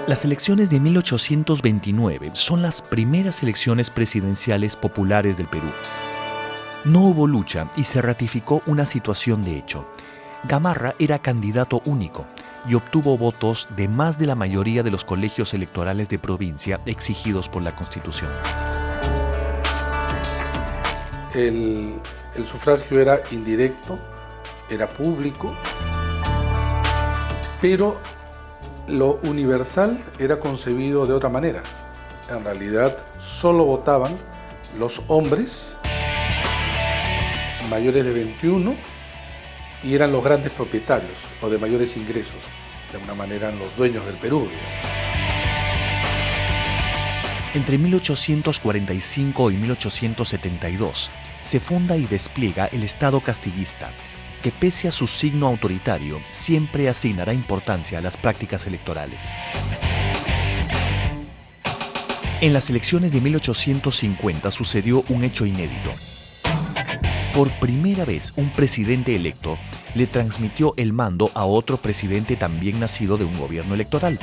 Las elecciones de 1829 son las primeras elecciones presidenciales populares del Perú. No hubo lucha y se ratificó una situación de hecho. Gamarra era candidato único y obtuvo votos de más de la mayoría de los colegios electorales de provincia exigidos por la Constitución. El sufragio era indirecto, era público, pero lo universal era concebido de otra manera. En realidad, solo votaban los hombres mayores de 21 y eran los grandes propietarios o de mayores ingresos. De alguna manera eran los dueños del Perú. Entre 1845 y 1872 se funda y despliega el Estado castillista, que pese a su signo autoritario, siempre asignará importancia a las prácticas electorales. En las elecciones de 1850 sucedió un hecho inédito. Por primera vez, un presidente electo le transmitió el mando a otro presidente también nacido de un gobierno electoral.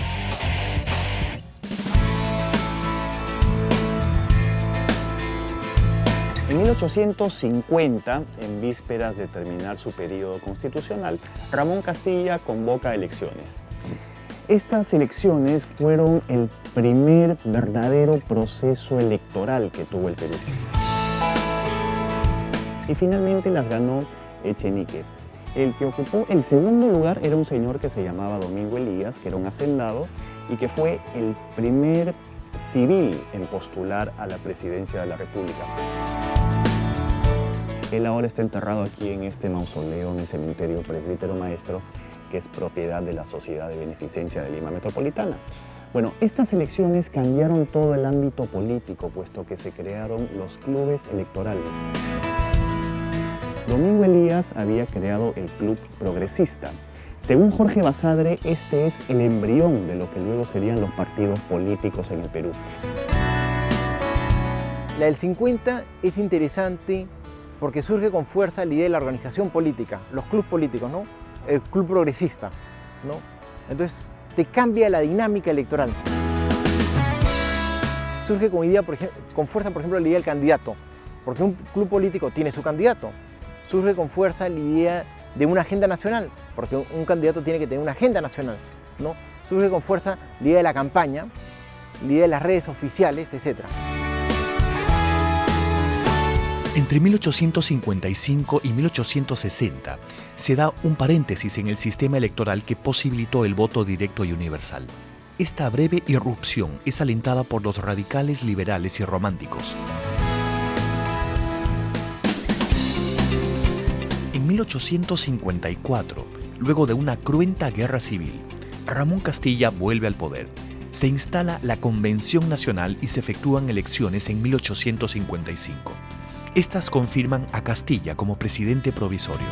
En 1850, en vísperas de terminar su periodo constitucional, Ramón Castilla convoca elecciones. Estas elecciones fueron el primer verdadero proceso electoral que tuvo el Perú. Y finalmente las ganó Echenique. El que ocupó el segundo lugar era un señor que se llamaba Domingo Elías, que era un hacendado y que fue el primer civil en postular a la presidencia de la República. Él ahora está enterrado aquí en este mausoleo en el cementerio Presbítero Maestro, que es propiedad de la Sociedad de Beneficencia de Lima Metropolitana. Bueno, estas elecciones cambiaron todo el ámbito político, puesto que se crearon los clubes electorales. Domingo Elías había creado el Club Progresista. Según Jorge Basadre, este es el embrión de lo que luego serían los partidos políticos en el Perú. La del 50 es interesante porque surge con fuerza la idea de la organización política, los clubes políticos, ¿no? El club progresista, ¿no? Entonces, te cambia la dinámica electoral. Surge con fuerza, por ejemplo, la idea del candidato, porque un club político tiene su candidato. Surge con fuerza la idea de una agenda nacional, porque un candidato tiene que tener una agenda nacional, ¿no? Surge con fuerza la idea de la campaña, la idea de las redes oficiales, etc. Entre 1855 y 1860 se da un paréntesis en el sistema electoral que posibilitó el voto directo y universal. Esta breve irrupción es alentada por los radicales liberales y románticos. En 1854, luego de una cruenta guerra civil, Ramón Castilla vuelve al poder. Se instala la Convención Nacional y se efectúan elecciones en 1855. Estas confirman a Castilla como presidente provisorio.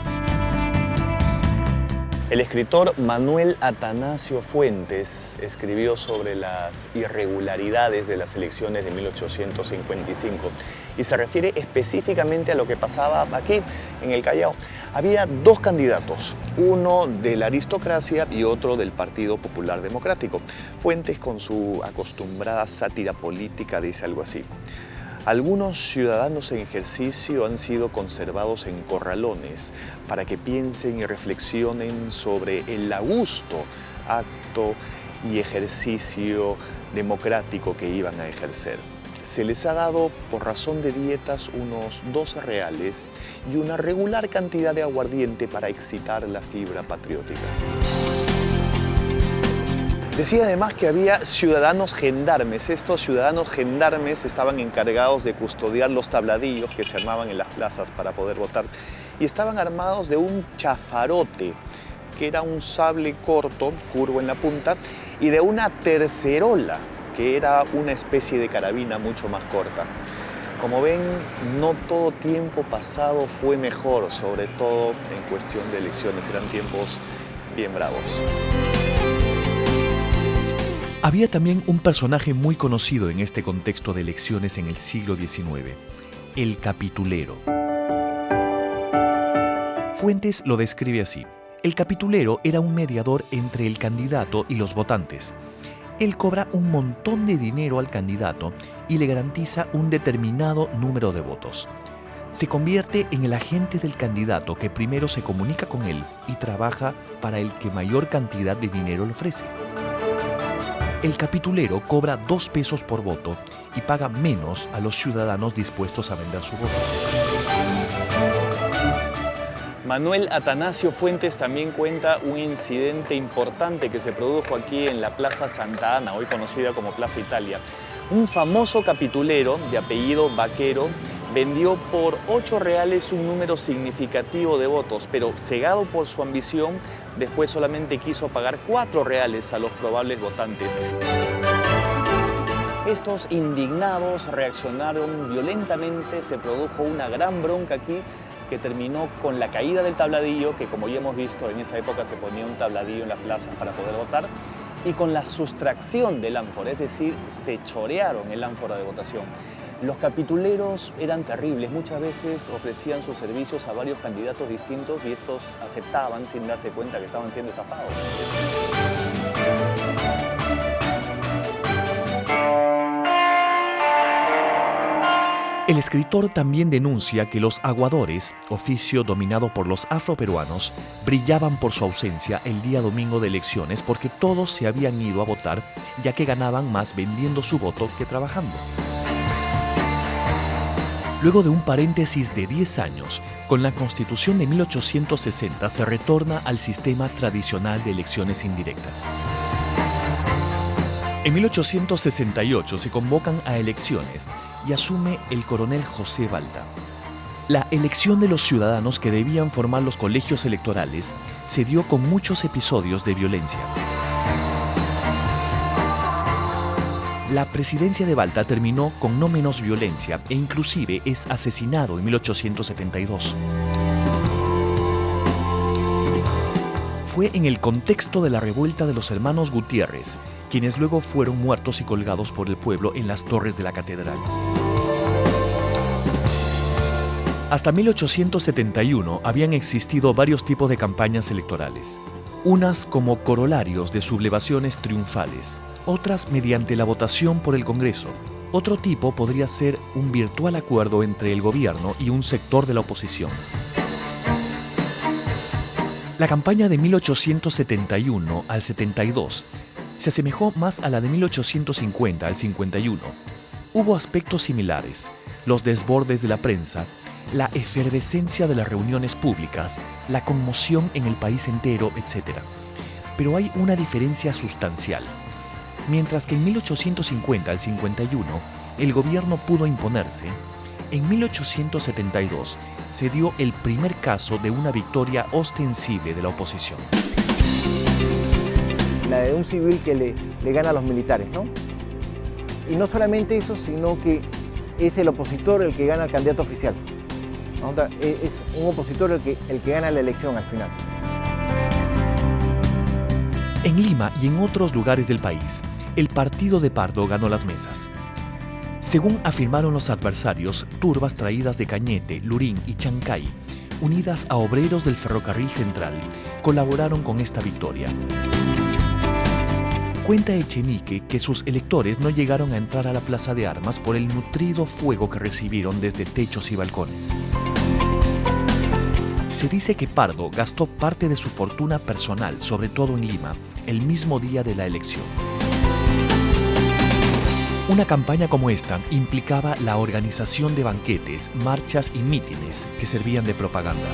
El escritor Manuel Atanasio Fuentes escribió sobre las irregularidades de las elecciones de 1855 y se refiere específicamente a lo que pasaba aquí, en el Callao. Había dos candidatos, uno de la aristocracia y otro del Partido Popular Democrático. Fuentes, con su acostumbrada sátira política, dice algo así: algunos ciudadanos en ejercicio han sido conservados en corralones para que piensen y reflexionen sobre el augusto acto y ejercicio democrático que iban a ejercer. Se les ha dado, por razón de dietas, unos 12 reales y una regular cantidad de aguardiente para excitar la fibra patriótica. Decía además que había ciudadanos gendarmes. Estos ciudadanos gendarmes estaban encargados de custodiar los tabladillos que se armaban en las plazas para poder votar. Y estaban armados de un chafarote, que era un sable corto, curvo en la punta, y de una tercerola, que era una especie de carabina mucho más corta. Como ven, no todo tiempo pasado fue mejor, sobre todo en cuestión de elecciones. Eran tiempos bien bravos. Había también un personaje muy conocido en este contexto de elecciones en el siglo XIX, el capitulero. Fuentes lo describe así: el capitulero era un mediador entre el candidato y los votantes. Él cobra un montón de dinero al candidato y le garantiza un determinado número de votos. Se convierte en el agente del candidato que primero se comunica con él y trabaja para el que mayor cantidad de dinero le ofrece. El capitulero cobra 2 pesos por voto y paga menos a los ciudadanos dispuestos a vender su voto. Manuel Atanasio Fuentes también cuenta un incidente importante que se produjo aquí en la Plaza Santa Ana, hoy conocida como Plaza Italia. Un famoso capitulero de apellido Vaquero vendió por 8 reales un número significativo de votos, pero cegado por su ambición, después solamente quiso pagar 4 reales a los probables votantes. Estos indignados reaccionaron violentamente, se produjo una gran bronca aquí que terminó con la caída del tabladillo, que como ya hemos visto en esa época se ponía un tabladillo en las plazas para poder votar, y con la sustracción del ánfora, es decir, se chorearon el ánfora de votación. Los capituleros eran terribles, muchas veces ofrecían sus servicios a varios candidatos distintos y estos aceptaban sin darse cuenta que estaban siendo estafados. El escritor también denuncia que los aguadores, oficio dominado por los afroperuanos, brillaban por su ausencia el día domingo de elecciones porque todos se habían ido a votar, ya que ganaban más vendiendo su voto que trabajando. Luego de un paréntesis de 10 años, con la Constitución de 1860 se retorna al sistema tradicional de elecciones indirectas. En 1868 se convocan a elecciones y asume el coronel José Balta. La elección de los ciudadanos que debían formar los colegios electorales se dio con muchos episodios de violencia. La presidencia de Balta terminó con no menos violencia e inclusive es asesinado en 1872. Fue en el contexto de la revuelta de los hermanos Gutiérrez, quienes luego fueron muertos y colgados por el pueblo en las torres de la catedral. Hasta 1871 habían existido varios tipos de campañas electorales, unas como corolarios de sublevaciones triunfales, otras mediante la votación por el Congreso. Otro tipo podría ser un virtual acuerdo entre el gobierno y un sector de la oposición. La campaña de 1871 al 72 se asemejó más a la de 1850 al 51. Hubo aspectos similares, los desbordes de la prensa, la efervescencia de las reuniones públicas, la conmoción en el país entero, etc. Pero hay una diferencia sustancial. Mientras que en 1850 al 51 el gobierno pudo imponerse, en 1872 se dio el primer caso de una victoria ostensible de la oposición. La de un civil que le gana a los militares, ¿no? Y no solamente eso, sino que es el opositor el que gana al candidato oficial. ¿No? Es un opositor el que gana la elección al final. En Lima y en otros lugares del país, el partido de Pardo ganó las mesas. Según afirmaron los adversarios, turbas traídas de Cañete, Lurín y Chancay, unidas a obreros del ferrocarril central, colaboraron con esta victoria. Cuenta Echenique que sus electores no llegaron a entrar a la plaza de armas por el nutrido fuego que recibieron desde techos y balcones. Se dice que Pardo gastó parte de su fortuna personal, sobre todo en Lima, el mismo día de la elección. Una campaña como esta implicaba la organización de banquetes, marchas y mítines que servían de propaganda.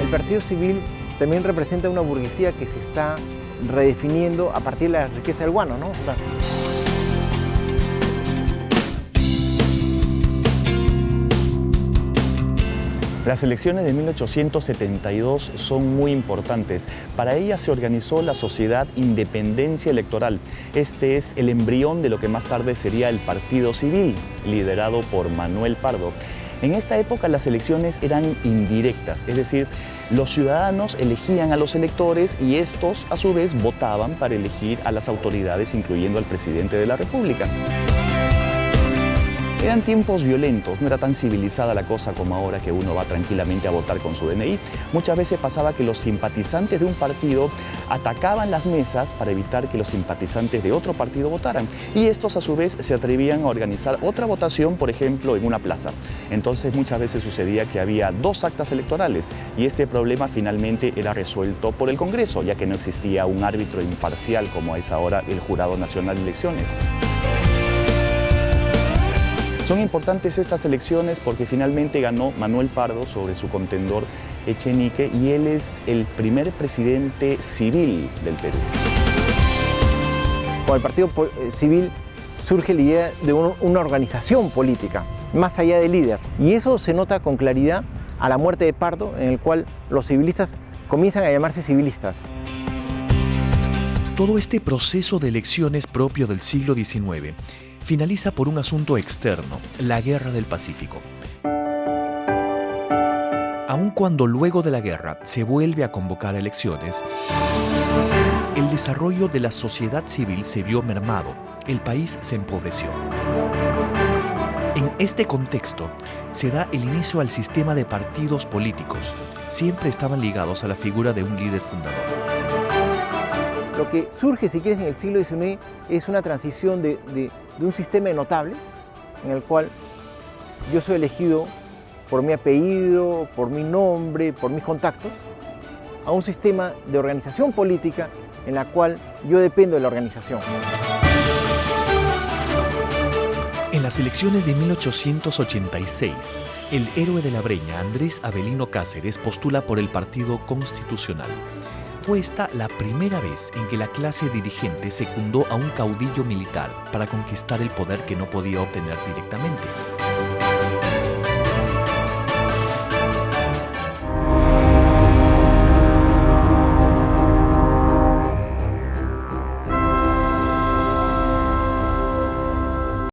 El partido civil también representa una burguesía que se está redefiniendo a partir de la riqueza del guano, ¿no? Las elecciones de 1872 son muy importantes. Para ellas se organizó la Sociedad Independencia Electoral. Este es el embrión de lo que más tarde sería el Partido Civil, liderado por Manuel Pardo. En esta época las elecciones eran indirectas, es decir, los ciudadanos elegían a los electores y estos a su vez votaban para elegir a las autoridades, incluyendo al presidente de la República. Eran tiempos violentos, no era tan civilizada la cosa como ahora que uno va tranquilamente a votar con su DNI. Muchas veces pasaba que los simpatizantes de un partido atacaban las mesas para evitar que los simpatizantes de otro partido votaran. Y estos a su vez se atrevían a organizar otra votación, por ejemplo, en una plaza. Entonces muchas veces sucedía que había dos actas electorales y este problema finalmente era resuelto por el Congreso, ya que no existía un árbitro imparcial como es ahora el Jurado Nacional de Elecciones. Son importantes estas elecciones porque finalmente ganó Manuel Pardo sobre su contendor Echenique y él es el primer presidente civil del Perú. Con el partido civil surge la idea de una organización política, más allá del líder. Y eso se nota con claridad a la muerte de Pardo, en el cual los civilistas comienzan a llamarse civilistas. Todo este proceso de elecciones propio del siglo XIX finaliza por un asunto externo, la Guerra del Pacífico. Aun cuando luego de la guerra se vuelve a convocar elecciones, el desarrollo de la sociedad civil se vio mermado, el país se empobreció. En este contexto se da el inicio al sistema de partidos políticos. Siempre estaban ligados a la figura de un líder fundador. Lo que surge, si quieres, en el siglo XIX es una transición de un sistema de notables, en el cual yo soy elegido por mi apellido, por mi nombre, por mis contactos, a un sistema de organización política en la cual yo dependo de la organización. En las elecciones de 1886, el héroe de la Breña, Andrés Avelino Cáceres, postula por el Partido Constitucional. Fue esta la primera vez en que la clase dirigente secundó a un caudillo militar para conquistar el poder que no podía obtener directamente.